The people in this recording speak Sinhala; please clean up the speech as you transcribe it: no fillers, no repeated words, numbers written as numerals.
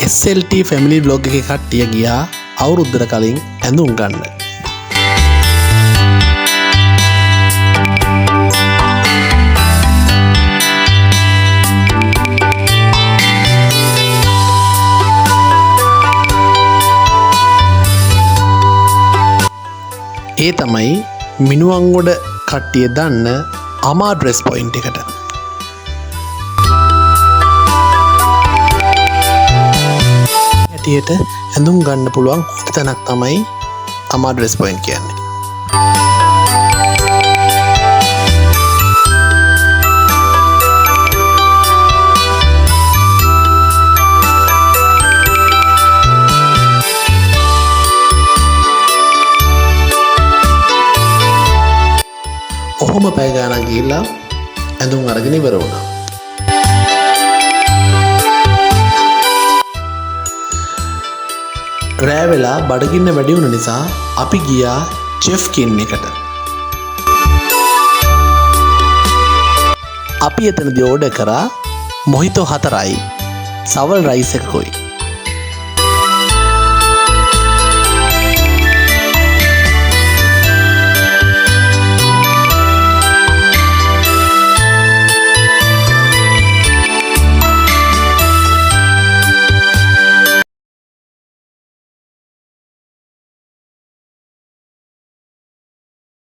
SLT ෆැමිලි බ්ලොග් එකේ කට්ටිය ගියා අවුරුද්දට කලින් ඇඳුම් ගන්න. ඒ තමයි මිනුවන්ගොඩ කට්ටිය දන්න අමා ඩ්‍රෙස් පොයින්ට් එකට. ඇටියට ඇඳුම් ගන්න පුළුවන් හොඳ තැනක් තමයි අමා ඩ්‍රෙස් පොයින්ට් කියන්නේ. ඔහොම පැය ගානක් ගිහිල්ලා ඇඳුම් අරගෙන ඉවර වුණා. රෑ වෙලා බඩගින්න වැඩි වුණ නිසා අපි ගියා චෙෆ් කින් එකට. අපි එතනදී ඕඩර් කරා මොහිතෝ 4යි සවල් රයිස් එකකුයි.